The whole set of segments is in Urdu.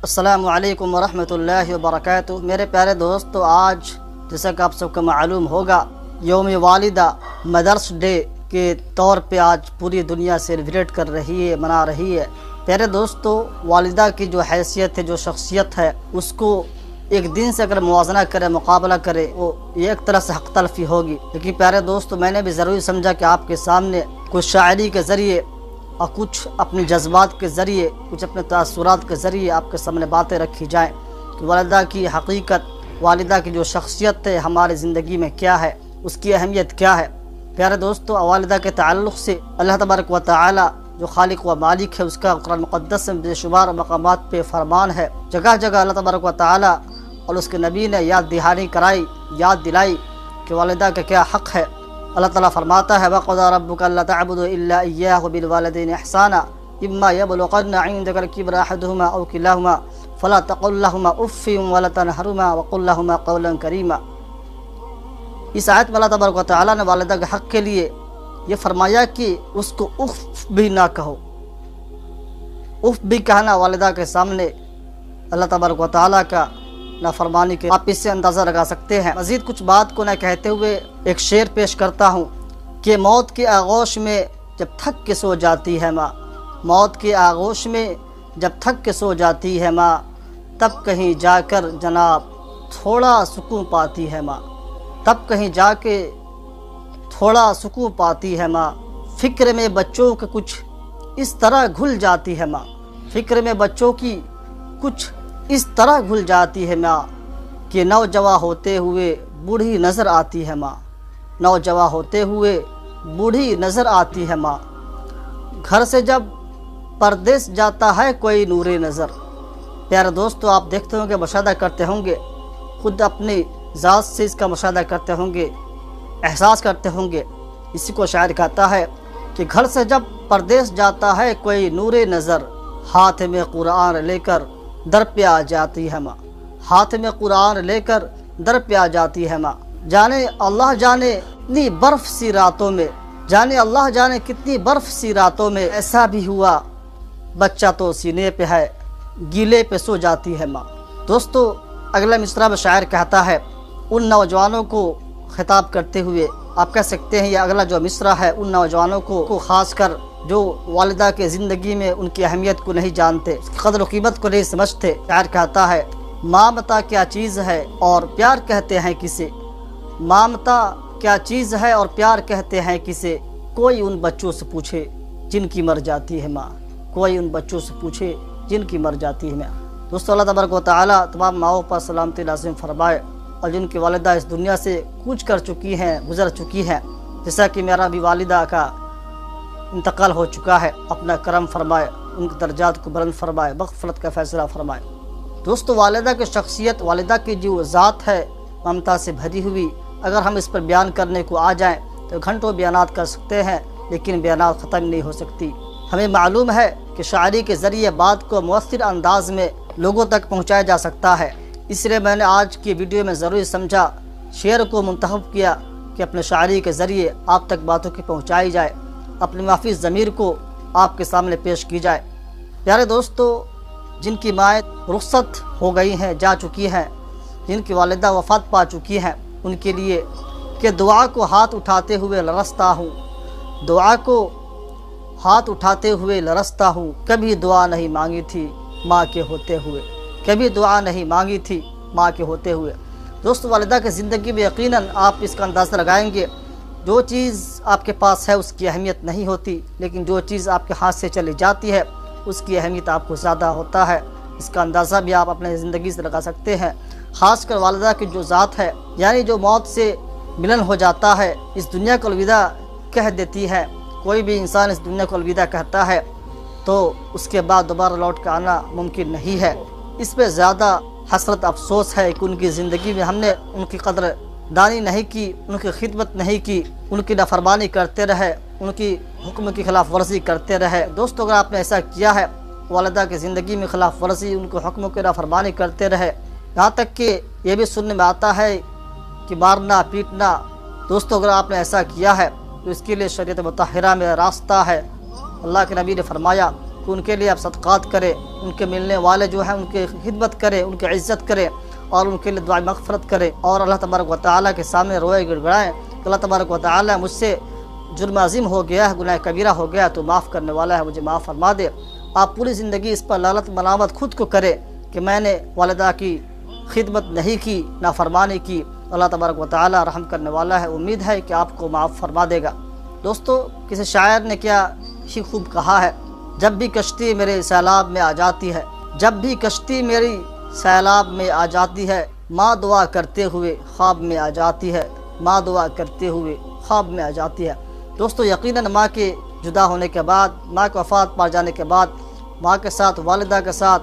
السلام علیکم ورحمۃ اللہ وبرکاتہ۔ میرے پیارے دوستو، آج جیسا کہ آپ سب کو معلوم ہوگا، یوم والدہ مدرس ڈے کے طور پہ آج پوری دنیا سیلیبریٹ کر رہی ہے، منا رہی ہے۔ پیارے دوستو، والدہ کی جو حیثیت ہے، جو شخصیت ہے، اس کو ایک دن سے اگر موازنہ کرے، مقابلہ کرے، وہ ایک طرح سے حق تلفی ہوگی۔ لیکن پیارے دوستو، میں نے بھی ضروری سمجھا کہ آپ کے سامنے کچھ شاعری کے ذریعے اور کچھ اپنی جذبات کے ذریعے، کچھ اپنے تاثرات کے ذریعے آپ کے سامنے باتیں رکھی جائیں کہ والدہ کی حقیقت، والدہ کی جو شخصیت ہے ہماری زندگی میں کیا ہے، اس کی اہمیت کیا ہے۔ پیارے دوستو، والدہ کے تعلق سے اللہ تبارک و تعالی جو خالق و مالک ہے، اس کا قرآن مقدس میں بے شمار مقامات پہ فرمان ہے۔ جگہ جگہ اللہ تبارک و تعالی اور اس کے نبی نے یاد دہانی کرائی، یاد دلائی کہ والدہ کا کیا حق ہے۔ اللہ تعالیٰ فرماتا ہے وَقَضَىٰ رَبُّكَ أَلَّا تَعْبُدُوا إِلَّا إِيَّاهُ وَبِالْوَالِدَيْنِ إِحْسَانًا إِمَّا يَبْلُغَنَّ عِندَكَ الْكِبَرَ أَحَدُهُمَا أَوْ كِلَاهُمَا فَلَا تَقُل لَّهُمَا أُفٍّ وَلَا تَنْهَرْهُمَا وَقُل لَّهُمَا قَوْلًا كَرِيمًا۔ اس آیت میں اللہ تبارک و تعالیٰ نے والدہ کے حق کے لیے یہ فرمایا کہ اس کو اف بھی نہ کہو۔ اف بھی کہنا والدہ کے سامنے اللہ تبارک و تعالیٰ کا نافرمانی کے آپ اس سے اندازہ لگا سکتے ہیں۔ مزید کچھ بات کو نہ کہتے ہوئے ایک شعر پیش کرتا ہوں کہ موت کے آغوش میں جب تھک کے سو جاتی ہے ماں، موت کے آغوش میں جب تھک کے سو جاتی ہے ماں، تب کہیں جا کر جناب تھوڑا سکون پاتی ہے ماں، تب کہیں جا کے تھوڑا سکون پاتی ہے ماں، فکر میں بچوں کے کچھ اس طرح گھل جاتی ہے ماں، فکر میں بچوں کی کچھ اس طرح گھل جاتی ہے ماں کہ نوجواں ہوتے ہوئے بوڑھی نظر آتی ہے ماں، نوجواں ہوتے ہوئے بوڑھی نظر آتی ہے ماں، گھر سے جب پردیس جاتا ہے کوئی نور نظر۔ پیارے دوستو، آپ دیکھتے ہوں گے، مشاہدہ کرتے ہوں گے، خود اپنی ذات سے اس کا مشاہدہ کرتے ہوں گے، احساس کرتے ہوں گے۔ اسی کو شاعر کہتا ہے کہ گھر سے جب پردیس جاتا ہے کوئی نور نظر، ہاتھ میں قرآن لے کر در پہ آ جاتی ہے ماں، ہاتھ میں قرآن لے کر در پہ آ جاتی ہے ماں۔ جانے اللہ جانے کتنی برف سی راتوں میں، جانے اللہ جانے کتنی برف سی راتوں میں ایسا بھی ہوا بچہ تو سینے پہ ہے، گیلے پہ سو جاتی ہے ماں۔ دوستو، اگلا مصرع میں شاعر کہتا ہے ان نوجوانوں کو خطاب کرتے ہوئے، آپ کہہ سکتے ہیں یہ اگلا جو مصرع ہے ان نوجوانوں کو خاص کر جو والدہ کے زندگی میں ان کی اہمیت کو نہیں جانتے، اس کی قدر و قیمت کو نہیں سمجھتے۔ شاعر کہتا ہے ماں متا کیا چیز ہے اور پیار کہتے ہیں کسے، ماں متا کیا چیز ہے اور پیار کہتے ہیں کسے، کوئی ان بچوں سے پوچھے جن کی مر جاتی ہے ماں، کوئی ان بچوں سے پوچھے جن کی مر جاتی ہے ماں۔ دوستو، اللہ تبارک و تعالیٰ تمام ماؤں پر سلامتی لازم فرمائے اور جن کی والدہ اس دنیا سے کوچ کر چکی ہیں، گزر چکی ہیں، جیسا کہ میرا بھی والدہ کا انتقال ہو چکا ہے، اپنا کرم فرمائے، ان کے درجات کو بلند فرمائے، مغفرت کا فیصلہ فرمائے۔ دوستو، والدہ کی شخصیت، والدہ کی جو ذات ہے ممتا سے بھری ہوئی، اگر ہم اس پر بیان کرنے کو آ جائیں تو گھنٹوں بیانات کر سکتے ہیں، لیکن بیانات ختم نہیں ہو سکتی۔ ہمیں معلوم ہے کہ شاعری کے ذریعے بات کو مؤثر انداز میں لوگوں تک پہنچایا جا سکتا ہے، اس لیے میں نے آج کی ویڈیو میں ضروری سمجھا، شعر کو منتخب کیا کہ اپنے شاعری کے ذریعے آپ تک باتوں کی پہنچائی جائے، اپنی معافی ضمیر کو آپ کے سامنے پیش کی جائے۔ پیارے دوستو، جن کی مائیں رخصت ہو گئی ہیں، جا چکی ہیں، جن کی والدہ وفات پا چکی ہیں، ان کے لیے کہ دعا کو ہاتھ اٹھاتے ہوئے لرزتا ہوں، دعا کو ہاتھ اٹھاتے ہوئے لرزتا ہوں، کبھی دعا نہیں مانگی تھی ماں کے ہوتے ہوئے، کبھی دعا نہیں مانگی تھی ماں کے ہوتے ہوئے۔ دوستو، والدہ کی زندگی میں یقیناً آپ اس کا اندازہ لگائیں گے، جو چیز آپ کے پاس ہے اس کی اہمیت نہیں ہوتی، لیکن جو چیز آپ کے ہاتھ سے چلی جاتی ہے اس کی اہمیت آپ کو زیادہ ہوتا ہے۔ اس کا اندازہ بھی آپ اپنے زندگی سے لگا سکتے ہیں۔ خاص کر والدہ کی جو ذات ہے، یعنی جو موت سے ملن ہو جاتا ہے، اس دنیا کو الوداع کہہ دیتی ہے۔ کوئی بھی انسان اس دنیا کو الوداع کہتا ہے تو اس کے بعد دوبارہ لوٹ کر آنا ممکن نہیں ہے۔ اس پہ زیادہ حسرت افسوس ہے کہ ان کی زندگی میں ہم نے ان کی قدر دانی نہیں کی، ان کی خدمت نہیں کی، ان کی نافرمانی کرتے رہے، ان کی حکم کی خلاف ورزی کرتے رہے۔ دوستو، اگر آپ نے ایسا کیا ہے، والدہ کی زندگی میں خلاف ورزی، ان کے حکموں کی نافرمانی کرتے رہے، یہاں تک کہ یہ بھی سننے میں آتا ہے کہ مارنا پیٹنا، دوستو اگر آپ نے ایسا کیا ہے تو اس کے لیے شریعت مطہرہ میں راستہ ہے۔ اللہ کے نبی نے فرمایا کہ ان کے لیے آپ صدقات کریں، ان کے ملنے والے جو ہیں ان کی خدمت کریں، ان کی عزت کریں اور ان کے لیے دعا مغفرت کریں، اور اللہ تبارک و تعالیٰ کے سامنے روئے گڑگڑائیں کہ اللہ تبارک و تعالیٰ مجھ سے جرم عظیم ہو گیا ہے، گناہ کبیرہ ہو گیا تو معاف کرنے والا ہے، مجھے معاف فرما دے۔ آپ پوری زندگی اس پر لعنت ملامت خود کو کریں کہ میں نے والدہ کی خدمت نہیں کی، نافرمانی کی۔ اللہ تبارک و تعالیٰ رحم کرنے والا ہے، امید ہے کہ آپ کو معاف فرما دے گا۔ دوستو، کسی شاعر نے کیا ہی خوب کہا ہے، جب بھی کشتی میرے سیلاب میں آ جاتی ہے، جب بھی کشتی میری سیلاب میں آ جاتی ہے، ماں دعا کرتے ہوئے خواب میں آ جاتی ہے، ماں دعا کرتے ہوئے خواب میں آ جاتی ہے۔ دوستو، یقیناً ماں کے جدا ہونے کے بعد، ماں کو وفات پا جانے کے بعد، ماں کے ساتھ، والدہ کے ساتھ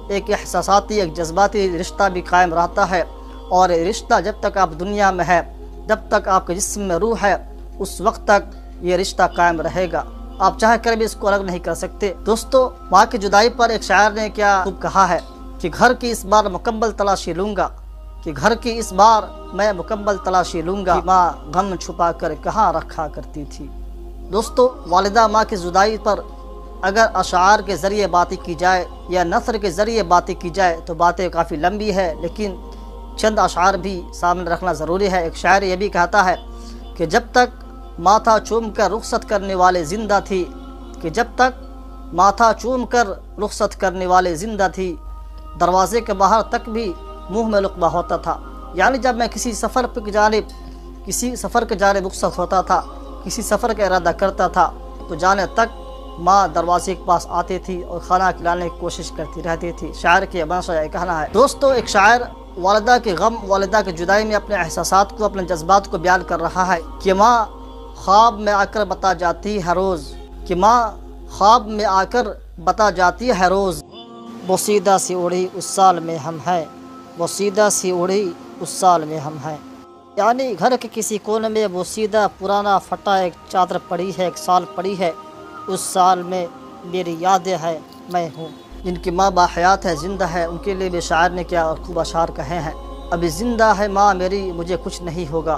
ایک احساساتی، ایک جذباتی رشتہ بھی قائم رہتا ہے، اور یہ رشتہ جب تک آپ دنیا میں ہے، جب تک آپ کے جسم میں روح ہے، اس وقت تک یہ رشتہ قائم رہے گا، آپ چاہ کر بھی اس کو الگ نہیں کر سکتے۔ دوستو، ماں کی جدائی پر ایک شاعر نے کیا خوب کہا ہے کہ گھر کی اس بار مکمل تلاشی لوں گا، کہ گھر کی اس بار میں مکمل تلاشی لوں گا، ماں غم چھپا کر کہاں رکھا کرتی تھی۔ دوستو، والدہ ماں کی جدائی پر اگر اشعار کے ذریعے باتیں کی جائے یا نثر کے ذریعے باتیں کی جائے تو باتیں کافی لمبی ہے، لیکن چند اشعار بھی سامنے رکھنا ضروری ہے۔ ایک شاعر یہ بھی کہتا ہے کہ جب تک ماتھا چوم کر رخصت کرنے والے زندہ تھی، کہ جب تک ماتھا چوم کر رخصت کرنے والے زندہ تھی، دروازے کے باہر تک بھی منہ میں لقمہ ہوتا تھا۔ یعنی جب میں کسی سفر کی جانب رخصت ہوتا تھا، کسی سفر کا ارادہ کرتا تھا، تو جانے تک ماں دروازے کے پاس آتی تھی اور کھانا کھلانے کی کوشش کرتی رہتی تھی۔ شاعر کی منشا یہ کہنا ہے۔ دوستو، ایک شاعر والدہ کے غم، والدہ کی جدائی میں اپنے احساسات کو، اپنے جذبات کو بیان کر رہا ہے کہ ماں خواب میں آ کر بتا جاتی ہے روز، کہ ماں خواب میں آ کر بتا جاتی ہے روز، بوسیدہ سی اڑی اس سال میں ہم ہیں، بوسیدہ سی اڑی اس سال میں ہم ہیں۔ یعنی گھر کے کسی کونے میں بوسیدہ پرانا پھٹا ایک چادر پڑی ہے، ایک سال پڑی ہے، اس سال میں میری یادیں ہے میں ہوں۔ جن کی ماں باحیات ہے، زندہ ہے، ان کے لیے بھی شاعر نے کیا خوب اشعار کہے ہیں۔ ابھی زندہ ہے ماں میری مجھے کچھ نہیں ہوگا،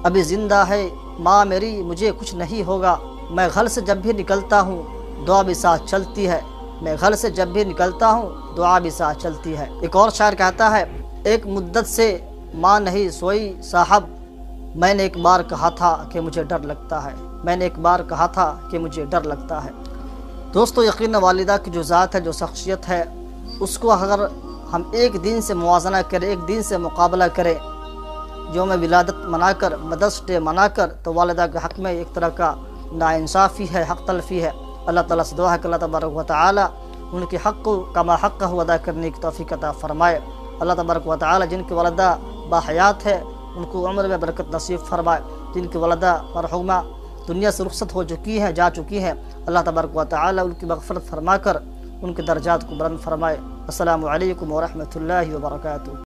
ابھی زندہ ہے ماں میری مجھے کچھ نہیں ہوگا، میں گھر سے جب بھی نکلتا ہوں دعا بھی ساتھ چلتی ہے، میں گھر سے جب بھی نکلتا ہوں دعا بھی ساتھ چلتی ہے۔ ایک اور شاعر کہتا ہے، ایک مدت سے ماں نہیں سوئی صاحب، میں نے ایک بار کہا تھا کہ مجھے ڈر لگتا ہے، میں نے ایک بار کہا تھا کہ مجھے ڈر لگتا ہے۔ دوستو، یقیناً والدہ کی جو ذات ہے، جو شخصیت ہے، اس کو اگر ہم ایک دن سے موازنہ کریں، ایک دن سے مقابلہ کریں، یوم ولادت منا کر، مدرس ڈے منا کر، تو والدہ کے حق میں ایک طرح کا ناانصافی ہے، حق تلفی ہے۔ اللہ تعالیٰ سے دعا ہے کہ اللہ تبارک و تعالیٰ ان کے حق کو کما حق ادا کرنے کی توفیق عطا فرمائے۔ اللہ تبارک و تعالیٰ جن کی والدہ باحیات ہے ان کو عمر میں برکت نصیب فرمائے، جن کی والدہ مرحومہ دنیا سے رخصت ہو چکی ہیں، جا چکی ہیں، اللہ تبارک و تعالیٰ ان کی مغفرت فرما کر ان کے درجات کو بلند فرمائے۔ السلام علیکم ورحمۃ اللہ وبرکاتہ۔